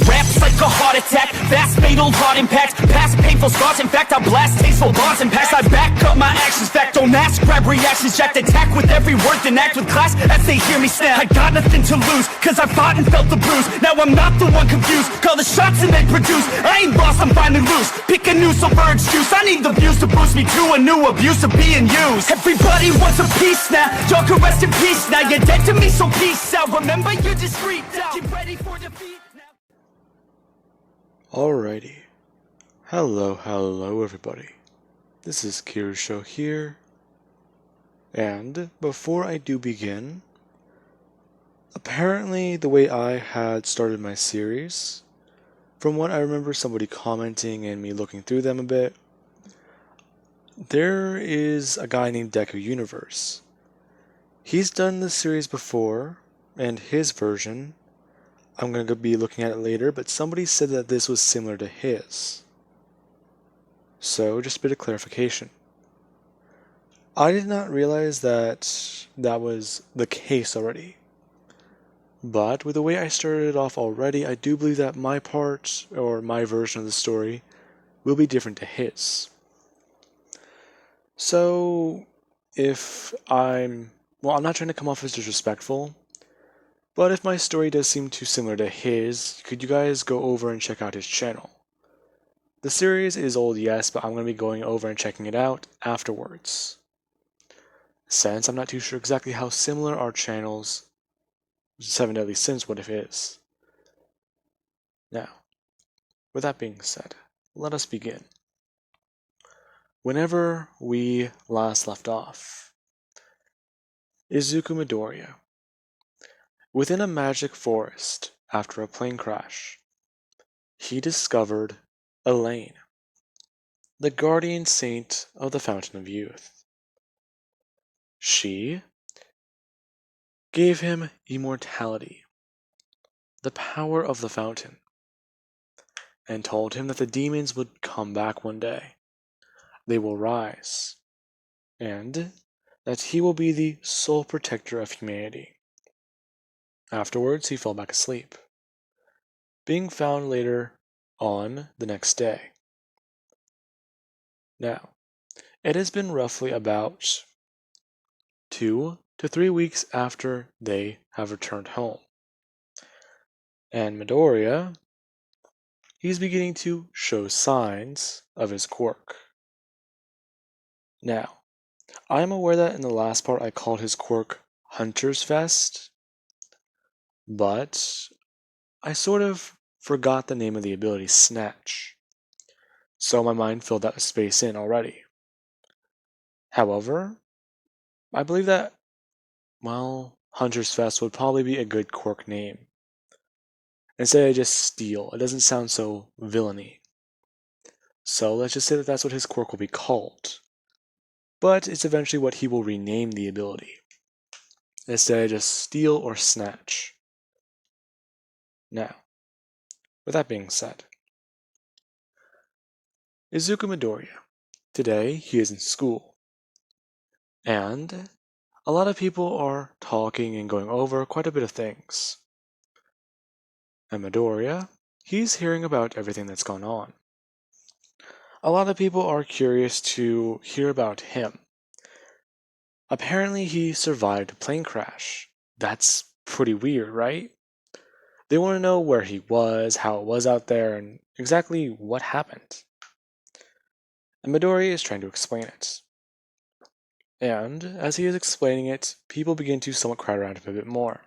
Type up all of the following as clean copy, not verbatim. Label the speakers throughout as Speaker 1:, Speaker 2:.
Speaker 1: raps like a heart attack. Fast fatal heart impact. Past painful scars. In fact, I blast tasteful bars and packs. I back up my actions. Fact, don't ask, grab reactions. Jacked attack with every word, then act with class as they hear me snap. I got nothing to lose, cause I fought and felt the bruise. Now I'm not the one confused. Call the shots and they produce. I ain't lost, I'm finally loose. Pick a new silver excuse. I need the views to boost me to a new abuse of being used. Everybody wants a piece now. Y'all can rest in peace now. You're dead to me, so peace out. Remember, you're discreet out. Get ready for defeat now.
Speaker 2: Alrighty. Hello everybody. This is Kirusho here. And before I do begin, apparently the way I had started my series, from what I remember somebody commenting and me looking through them a bit, there is a guy named Deku Universe. He's done this series before, and his version, I'm going to be looking at it later, but somebody said that this was similar to his. So, just a bit of clarification. I did not realize that that was the case already. But with the way I started it off already, I do believe that my part, or my version of the story, will be different to his. So, I'm not trying to come off as disrespectful, but if my story does seem too similar to his, could you guys go over and check out his channel? The series is old, yes, but I'm going to be going over and checking it out afterwards, since I'm not too sure exactly how similar our channels 7 Deadly Sins would if it is. Now, with that being said, let us begin. Whenever we last left off, Izuku Midoriya, within a magic forest after a plane crash, he discovered Elaine, the guardian saint of the Fountain of Youth. She gave him immortality, the power of the fountain, and told him that the demons would come back one day. They will rise, and that he will be the sole protector of humanity. Afterwards, he fell back asleep, being found later on the next day. Now, it has been roughly about 2 to 3 weeks after they have returned home. And Midoriya, he's beginning to show signs of his quirk. Now, I am aware that in the last part I called his quirk Hunter's Vest, but I sort of forgot the name of the ability, Snatch, so my mind filled that space in already. However, I believe that, Hunter's Vest would probably be a good quirk name. Instead of just Steal, it doesn't sound so villainy. So let's just say that that's what his quirk will be called. But it's eventually what he will rename the ability, instead of just Steal or Snatch. Now, with that being said, Izuku Midoriya, today he is in school, and a lot of people are talking and going over quite a bit of things. And Midoriya, he's hearing about everything that's gone on. A lot of people are curious to hear about him. Apparently he survived a plane crash. That's pretty weird, right? They want to know where he was, how it was out there, and exactly what happened. And Midoriya is trying to explain it. And as he is explaining it, people begin to somewhat crowd around him a bit more.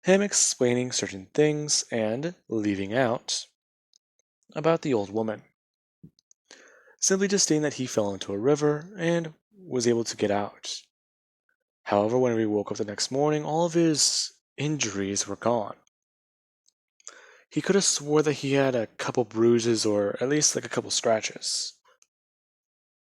Speaker 2: Him explaining certain things and leaving out about the old woman. Simply just stating that he fell into a river and was able to get out. However, when he woke up the next morning, all of his injuries were gone. He could have swore that he had a couple bruises or at least like a couple scratches.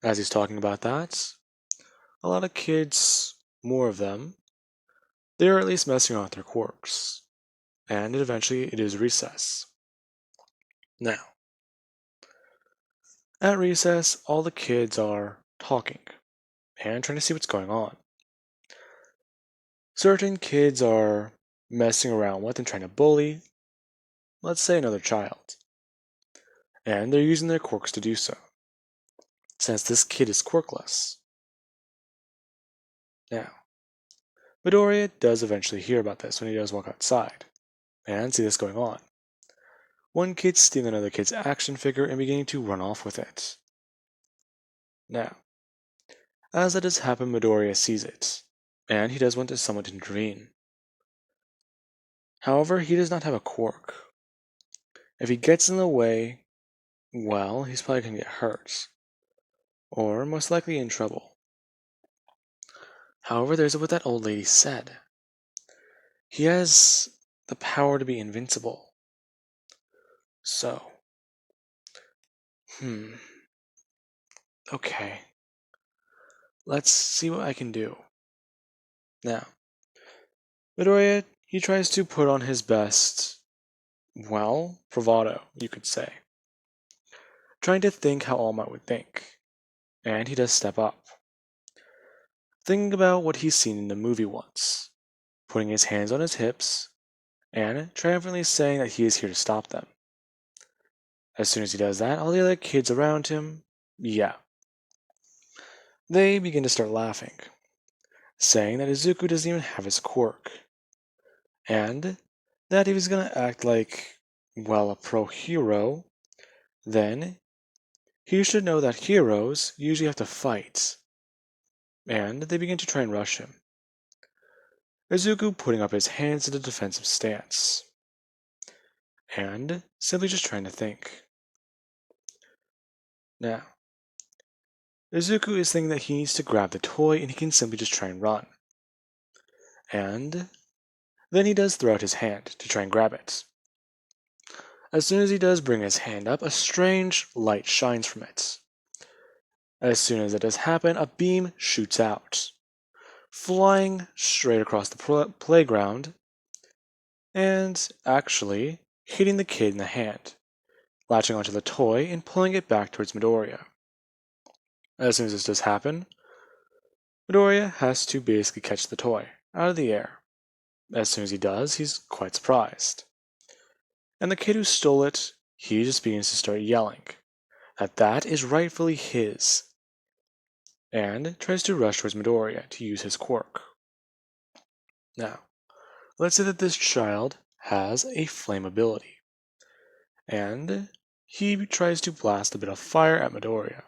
Speaker 2: As he's talking about that, a lot of kids, more of them, they are at least messing around with their quirks. And eventually it is recess. Now, at recess, all the kids are talking and trying to see what's going on. Certain kids are messing around with and trying to bully let's say another child, and they're using their quirks to do so, since this kid is quirkless. Now, Midoriya does eventually hear about this when he does walk outside, and see this going on. One kid stealing another kid's action figure and beginning to run off with it. Now, as that does happen, Midoriya sees it, and he does want someone to intervene. However, he does not have a quirk. If he gets in the way, well, he's probably going to get hurt, or most likely in trouble. However, there's what that old lady said. He has the power to be invincible. So, okay. Let's see what I can do. Now, Midoriya, he tries to put on his best, well, bravado, you could say. Trying to think how All Might would think. And he does step up. Thinking about what he's seen in the movie once. Putting his hands on his hips, and triumphantly saying that he is here to stop them. As soon as he does that, all the other kids around him, they begin to start laughing, saying that Izuku doesn't even have his quirk, and that if he's gonna act like, well, a pro hero, then he should know that heroes usually have to fight. And they begin to try and rush him. Izuku putting up his hands in a defensive stance, and simply just trying to think. Now, Izuku is thinking that he needs to grab the toy and he can simply just try and run. And then he does throw out his hand to try and grab it. As soon as he does bring his hand up, a strange light shines from it. As soon as it does happen, a beam shoots out, flying straight across the playground, and actually hitting the kid in the hand, latching onto the toy and pulling it back towards Midoriya. As soon as this does happen, Midoriya has to basically catch the toy out of the air. As soon as he does, he's quite surprised. And the kid who stole it, he just begins to start yelling that is rightfully his, and tries to rush towards Midoriya to use his quirk. Now, let's say that this child has a flame ability, and he tries to blast a bit of fire at Midoriya.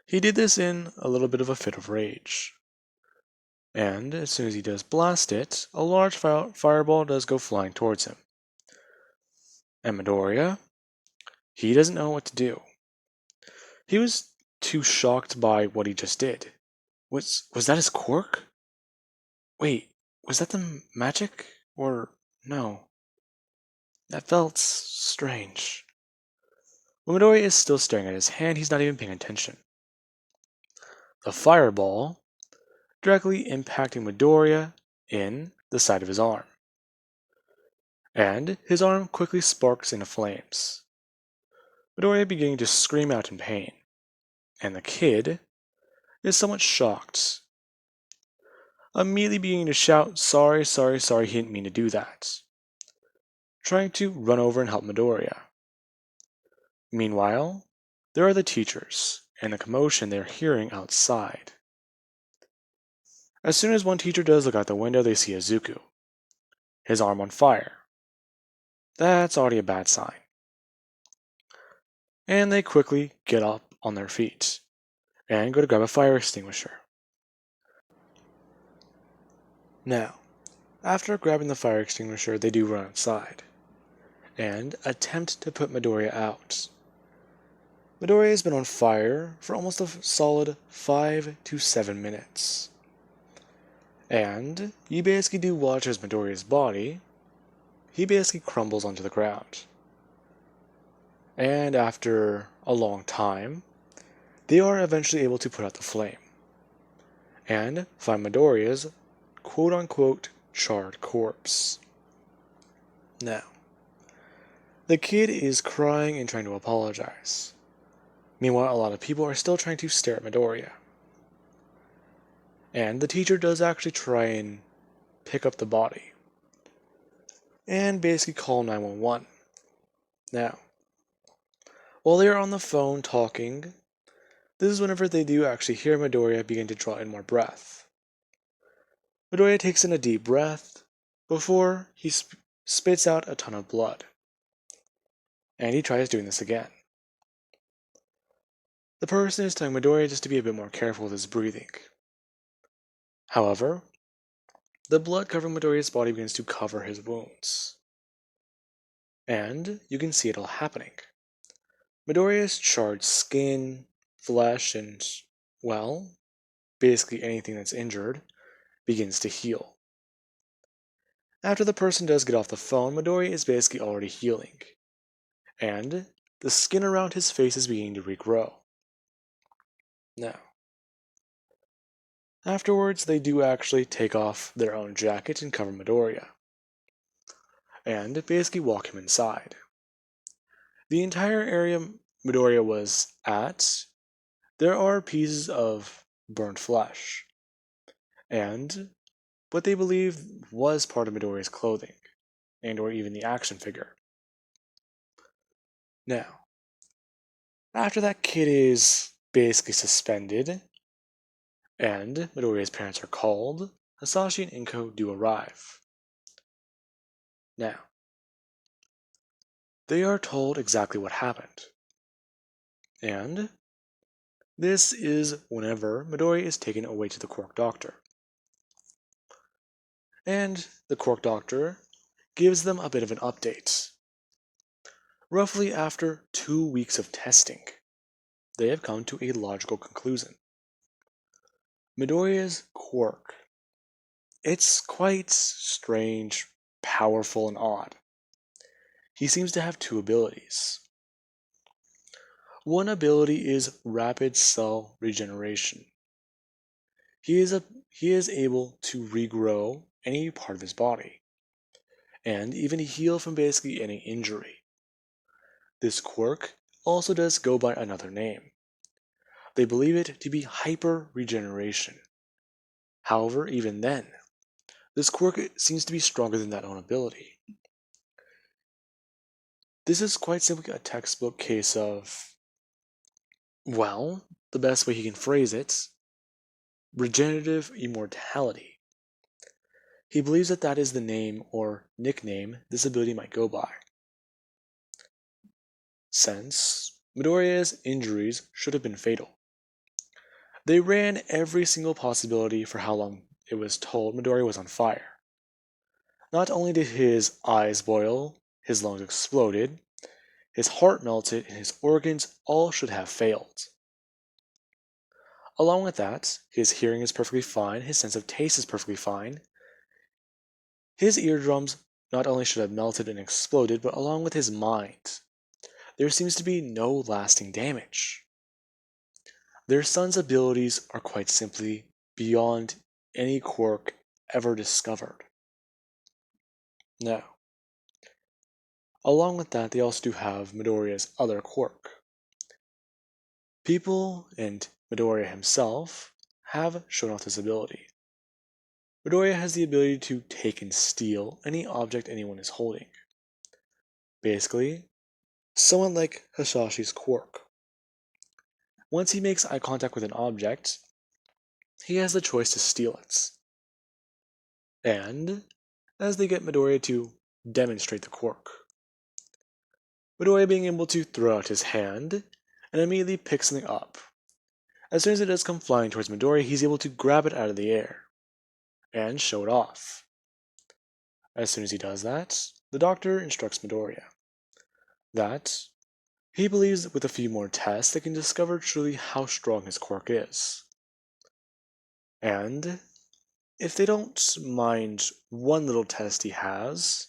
Speaker 2: He did this in a little bit of a fit of rage, and as soon as he does blast it, a large fireball does go flying towards him. And Midoriya, he doesn't know what to do. He was too shocked by what he just did. Was that his quirk? Wait, was that the magic? Or no? That felt strange. When Midoriya is still staring at his hand, he's not even paying attention. The fireball directly impacting Midoriya in the side of his arm. And his arm quickly sparks into flames. Midoriya beginning to scream out in pain. And the kid is somewhat shocked, immediately beginning to shout, sorry, he didn't mean to do that, trying to run over and help Midoriya. Meanwhile, there are the teachers, and the commotion they're hearing outside. As soon as one teacher does look out the window, they see Izuku, his arm on fire. That's already a bad sign. And they quickly get up on their feet, and go to grab a fire extinguisher. Now, after grabbing the fire extinguisher, they do run outside, and attempt to put Midoriya out. Midoriya has been on fire for almost a solid 5 to 7 minutes. And you basically do watch as Midoriya's body, he basically crumbles onto the ground. And after a long time, they are eventually able to put out the flame, and find Midoriya's quote-unquote charred corpse. Now, the kid is crying and trying to apologize. Meanwhile, a lot of people are still trying to stare at Midoriya. And the teacher does actually try and pick up the body. and basically call 911. Now, while they are on the phone talking, this is whenever they do actually hear Midoriya begin to draw in more breath. Midoriya takes in a deep breath before he spits out a ton of blood. And he tries doing this again. The person is telling Midoriya just to be a bit more careful with his breathing. However, the blood covering Midoriya's body begins to cover his wounds. And you can see it all happening. Midoriya's charred skin, flesh, and, well, basically anything that's injured, begins to heal. After the person does get off the phone, Midoriya is basically already healing. And the skin around his face is beginning to regrow. Now, afterwards, they do actually take off their own jacket and cover Midoriya, and basically walk him inside. The entire area Midoriya was at, there are pieces of burnt flesh, and what they believe was part of Midoriya's clothing, and or even the action figure. Now, after that kid is basically suspended, and Midoriya's parents are called, Hasashi and Inko do arrive. Now, they are told exactly what happened. And this is whenever Midoriya is taken away to the Quirk Doctor. And the Quirk Doctor gives them a bit of an update. Roughly after 2 weeks of testing, they have come to a logical conclusion. Midoriya's quirk. It's quite strange, powerful, and odd. He seems to have two abilities. One ability is rapid cell regeneration. He is able to regrow any part of his body, and even heal from basically any injury. This quirk also does go by another name. They believe it to be hyper regeneration. However, even then, this quirk seems to be stronger than that own ability. This is quite simply a textbook case of, well, the best way he can phrase it, regenerative immortality. He believes that that is the name or nickname this ability might go by. Since Midoriya's injuries should have been fatal, they ran every single possibility for how long it was told Midoriya was on fire. Not only did his eyes boil, his lungs exploded, his heart melted, and his organs all should have failed. Along with that, his hearing is perfectly fine, his sense of taste is perfectly fine. His eardrums not only should have melted and exploded, but along with his mind, there seems to be no lasting damage. Their son's abilities are quite simply beyond any quirk ever discovered. Now, along with that, they also do have Midoriya's other quirk. People, and Midoriya himself, have shown off this ability. Midoriya has the ability to take and steal any object anyone is holding. Basically, somewhat like Hasashi's quirk. Once he makes eye contact with an object, he has the choice to steal it. And as they get Midoriya to demonstrate the quirk, Midoriya being able to throw out his hand and immediately pick something up. As soon as it does come flying towards Midoriya, he's able to grab it out of the air and show it off. As soon as he does that, the doctor instructs Midoriya that he believes with a few more tests they can discover truly how strong his quirk is. And if they don't mind one little test he has,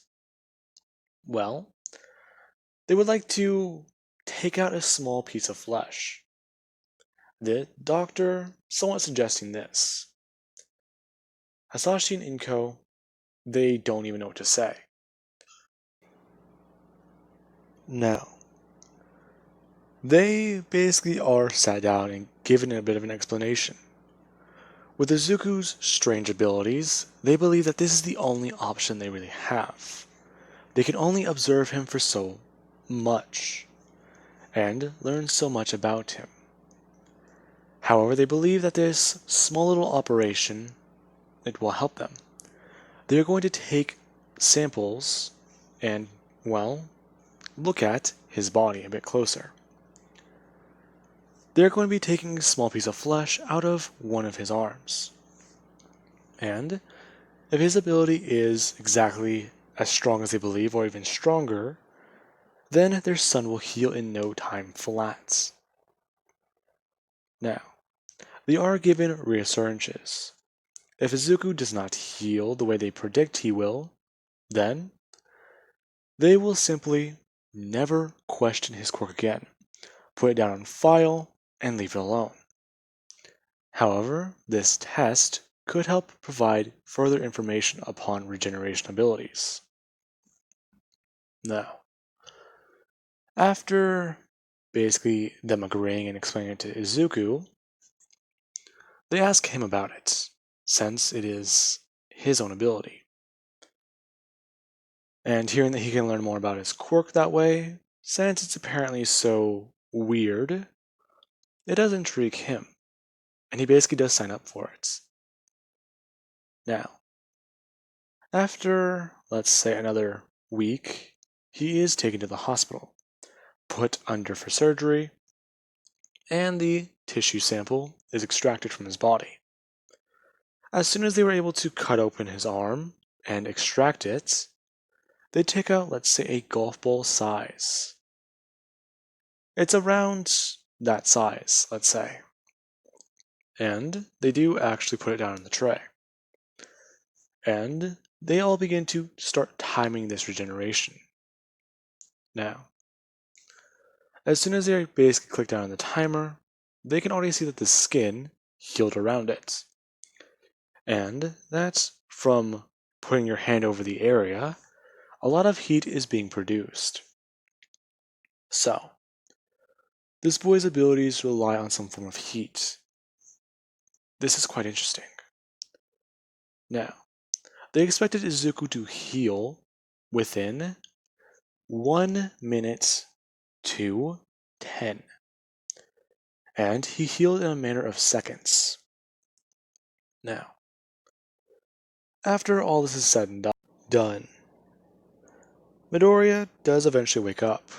Speaker 2: well, they would like to take out a small piece of flesh. The doctor somewhat suggesting this. Hasashi and Inko, they don't even know what to say. Now, they basically are sat down and given a bit of an explanation. With Izuku's strange abilities, they believe that this is the only option they really have. they can only observe him for so much and learn so much about him. However, they believe that this small little operation, it will help them. They are going to take samples and, well, look at his body a bit closer. They're going to be taking a small piece of flesh out of one of his arms. And if his ability is exactly as strong as they believe, or even stronger, then their son will heal in no time flat. Now, they are given reassurances. If Izuku does not heal the way they predict he will, then they will simply never question his quirk again, put it down on file, and leave it alone. However, this test could help provide further information upon regeneration abilities. Now, after basically them agreeing and explaining it to Izuku, they ask him about it, since it is his own ability. And hearing that he can learn more about his quirk that way, since it's apparently so weird, it does intrigue him, and he basically does sign up for it. Now, after, let's say, another week, he is taken to the hospital, put under for surgery, and the tissue sample is extracted from his body. As soon as they were able to cut open his arm and extract it, they take out, let's say, a golf ball size. It's around that size, let's say. And they do actually put it down in the tray. And they all begin to start timing this regeneration. Now, as soon as they basically click down on the timer, they can already see that the skin healed around it. And that's from putting your hand over the area, a lot of heat is being produced. So, this boy's abilities rely on some form of heat. This is quite interesting. Now, they expected Izuku to heal within 1 minute to 10. And he healed in a matter of seconds. Now, after all this is said and done, Midoriya does eventually wake up,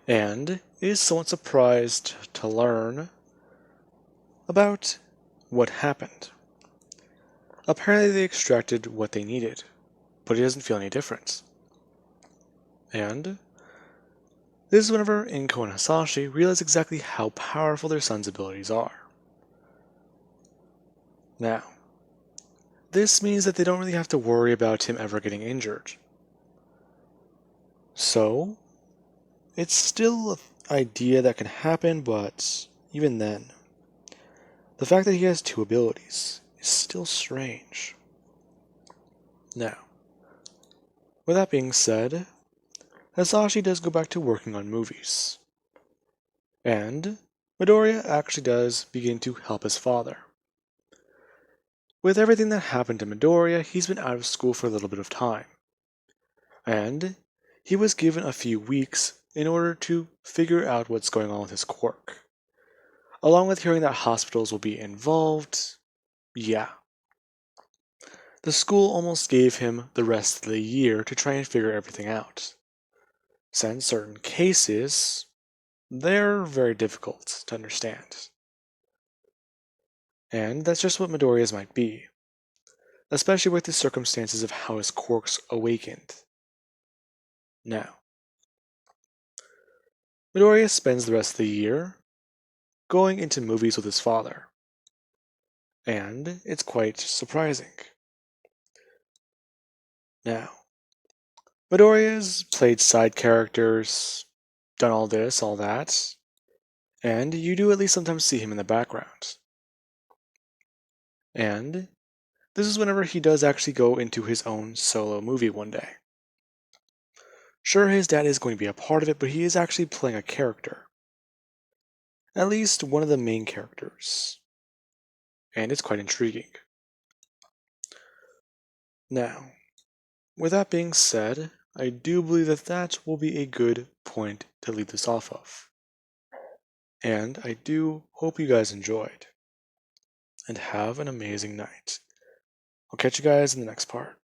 Speaker 2: and is somewhat surprised to learn about what happened. Apparently they extracted what they needed, but he doesn't feel any difference. And this is whenever Inko and Hasashi realize exactly how powerful their son's abilities are. Now, this means that they don't really have to worry about him ever getting injured. So, it's still an idea that can happen, but even then, the fact that he has two abilities is still strange. Now, with that being said, Hasashi does go back to working on movies. And Midoriya actually does begin to help his father. With everything that happened to Midoriya, he's been out of school for a little bit of time. And he was given a few weeks in order to figure out what's going on with his quirk. Along with hearing that hospitals will be involved, yeah. The school almost gave him the rest of the year to try and figure everything out. Since certain cases, they're very difficult to understand. And that's just what Midoriya's might be, especially with the circumstances of how his quirks awakened. Now, Midoriya spends the rest of the year going into movies with his father, and it's quite surprising. Now, Midoriya's played side characters, done all this, all that, and you do at least sometimes see him in the background. And this is whenever he does actually go into his own solo movie one day. Sure, his dad is going to be a part of it, but he is actually playing a character. At least one of the main characters. And it's quite intriguing. Now, with that being said, I do believe that that will be a good point to leave this off of. And I do hope you guys enjoyed. And have an amazing night. I'll catch you guys in the next part.